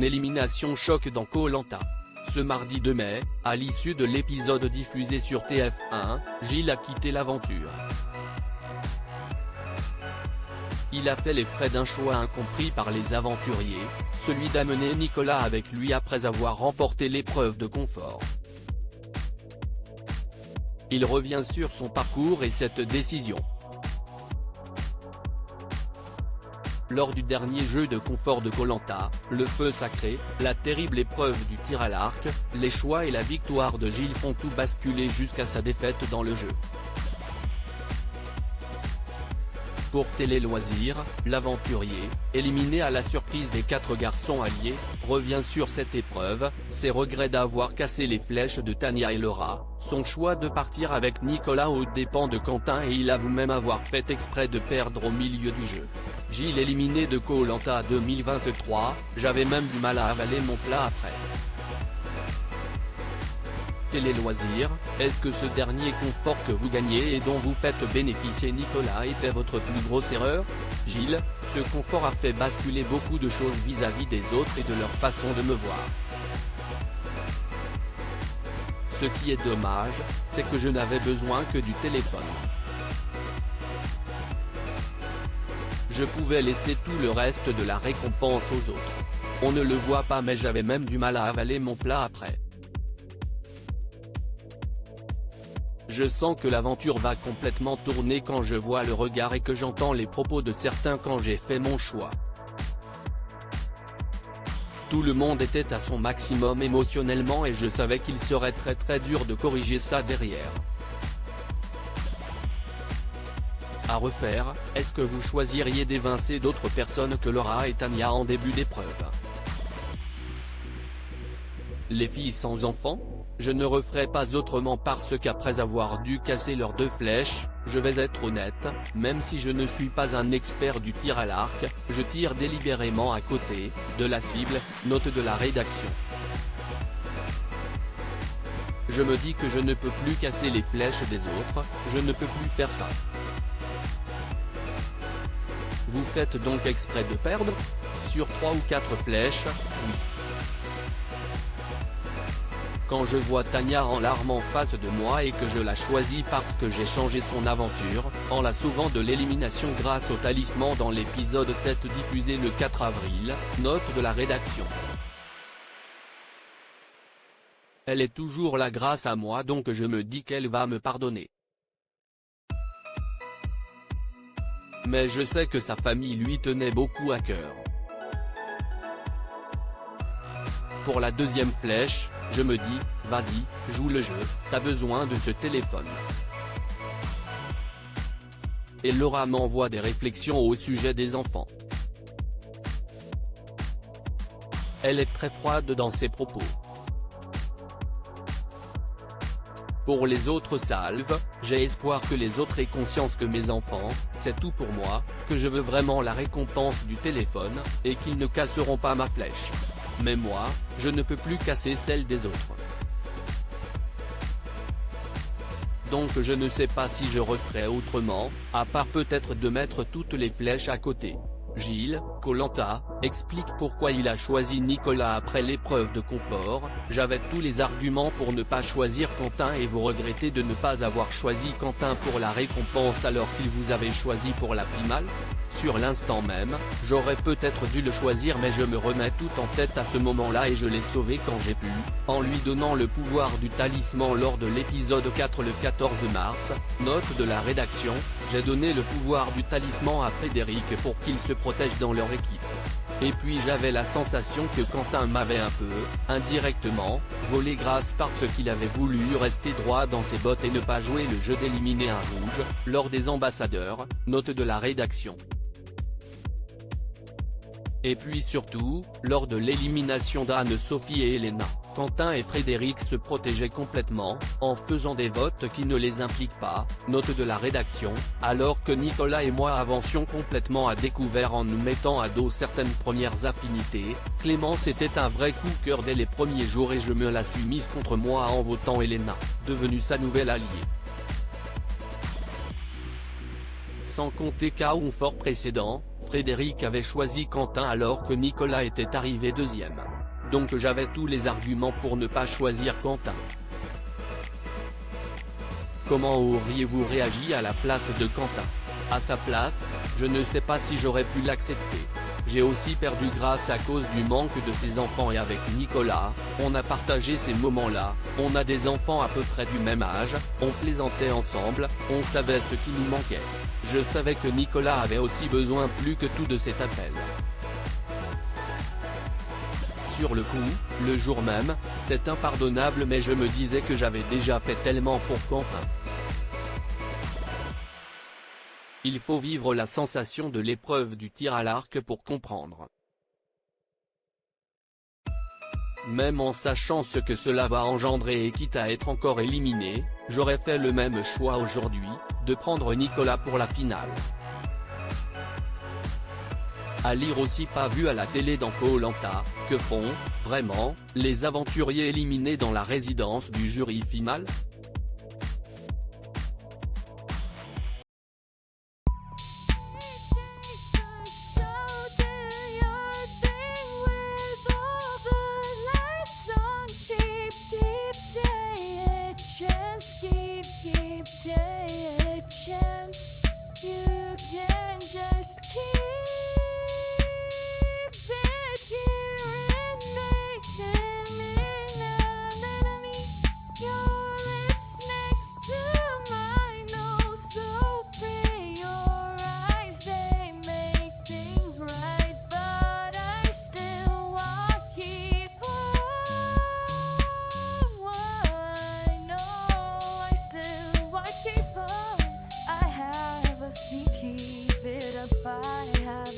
une élimination choc dans Koh Lanta. Ce mardi 2 mai, à l'issue de l'épisode diffusé sur TF1, Gilles a quitté l'aventure. Il a fait les frais d'un choix incompris par les aventuriers, celui d'amener Nicolas avec lui après avoir remporté l'épreuve de confort. Il revient sur son parcours et cette décision. Lors du dernier jeu de confort de Koh Lanta, le feu sacré, la terrible épreuve du tir à l'arc, les choix et la victoire de Gilles font tout basculer jusqu'à sa défaite dans le jeu. Pour Télé Loisirs, l'aventurier, éliminé à la surprise des 4 garçons alliés, revient sur cette épreuve, ses regrets d'avoir cassé les flèches de Tania et Laura, son choix de partir avec Nicolas aux dépens de Quentin et il avoue même avoir fait exprès de perdre au milieu du jeu. Gilles éliminé de Koh Lanta 2023, j'avais même du mal à avaler mon plat après. Télé Loisirs, est-ce que ce dernier confort que vous gagnez et dont vous faites bénéficier Nicolas était votre plus grosse erreur? Gilles, ce confort a fait basculer beaucoup de choses vis-à-vis des autres et de leur façon de me voir. Ce qui est dommage, c'est que je n'avais besoin que du téléphone. Je pouvais laisser tout le reste de la récompense aux autres. On ne le voit pas mais j'avais même du mal à avaler mon plat après. Je sens que l'aventure va complètement tourner quand je vois le regard et que j'entends les propos de certains quand j'ai fait mon choix. Tout le monde était à son maximum émotionnellement et je savais qu'il serait très dur de corriger ça derrière. À refaire, est-ce que vous choisiriez d'évincer d'autres personnes que Laura et Tania en début d'épreuve? Les filles sans enfants? Je ne referai pas autrement parce qu'après avoir dû casser leurs 2 flèches, je vais être honnête, même si je ne suis pas un expert du tir à l'arc, je tire délibérément à côté de la cible, note de la rédaction. Je me dis que je ne peux plus casser les flèches des autres, je ne peux plus faire ça. Vous faites donc exprès de perdre? Sur 3 ou 4 flèches, oui. Quand je vois Tania en larmes en face de moi et que je la choisis parce que j'ai changé son aventure, en la sauvant de l'élimination grâce au talisman dans l'épisode 7 diffusé le 4 avril, note de la rédaction. Elle est toujours là grâce à moi donc je me dis qu'elle va me pardonner. Mais je sais que sa famille lui tenait beaucoup à cœur. Pour la 2e flèche, je me dis, vas-y, joue le jeu, t'as besoin de ce téléphone. Et Laura m'envoie des réflexions au sujet des enfants. Elle est très froide dans ses propos. Pour les autres salves, j'ai espoir que les autres aient conscience que mes enfants, c'est tout pour moi, que je veux vraiment la récompense du téléphone, et qu'ils ne casseront pas ma flèche. Mais moi, je ne peux plus casser celle des autres. Donc je ne sais pas si je referai autrement, à part peut-être de mettre toutes les flèches à côté. Gilles, Koh Lanta, explique pourquoi il a choisi Nicolas après l'épreuve de confort, j'avais tous les arguments pour ne pas choisir Quentin et vous regrettez de ne pas avoir choisi Quentin pour la récompense alors qu'il vous avait choisi pour la finale? Sur l'instant même, j'aurais peut-être dû le choisir mais je me remets tout en tête à ce moment-là et je l'ai sauvé quand j'ai pu, en lui donnant le pouvoir du talisman lors de l'épisode 4 le 14 mars, note de la rédaction, j'ai donné le pouvoir du talisman à Frédéric pour qu'il se protège dans leur équipe. Et puis j'avais la sensation que Quentin m'avait un peu, indirectement, volé grâce parce qu'il avait voulu rester droit dans ses bottes et ne pas jouer le jeu d'éliminer un rouge, lors des ambassadeurs, note de la rédaction. Et puis surtout, lors de l'élimination d'Anne, Sophie et Elena, Quentin et Frédéric se protégeaient complètement, en faisant des votes qui ne les impliquent pas, note de la rédaction, alors que Nicolas et moi avancions complètement à découvert en nous mettant à dos certaines premières affinités. Clémence était un vrai coup de cœur dès les premiers jours et je me la suis mise contre moi en votant Elena, devenue sa nouvelle alliée. Sans compter qu'à un fort précédent, Frédéric avait choisi Quentin alors que Nicolas était arrivé deuxième. Donc j'avais tous les arguments pour ne pas choisir Quentin. Comment auriez-vous réagi à la place de Quentin? À sa place, je ne sais pas si j'aurais pu l'accepter. J'ai aussi perdu grâce à cause du manque de ses enfants et avec Nicolas, on a partagé ces moments-là, on a des enfants à peu près du même âge, on plaisantait ensemble, on savait ce qui nous manquait. Je savais que Nicolas avait aussi besoin plus que tout de cet appel. Sur le coup, le jour même, c'est impardonnable mais je me disais que j'avais déjà fait tellement pour Quentin. Il faut vivre la sensation de l'épreuve du tir à l'arc pour comprendre. Même en sachant ce que cela va engendrer et quitte à être encore éliminé, j'aurais fait le même choix aujourd'hui, de prendre Nicolas pour la finale. À lire aussi pas vu à la télé dans Koh-Lanta, que font, vraiment, les aventuriers éliminés dans la résidence du jury final? Keep it up, I have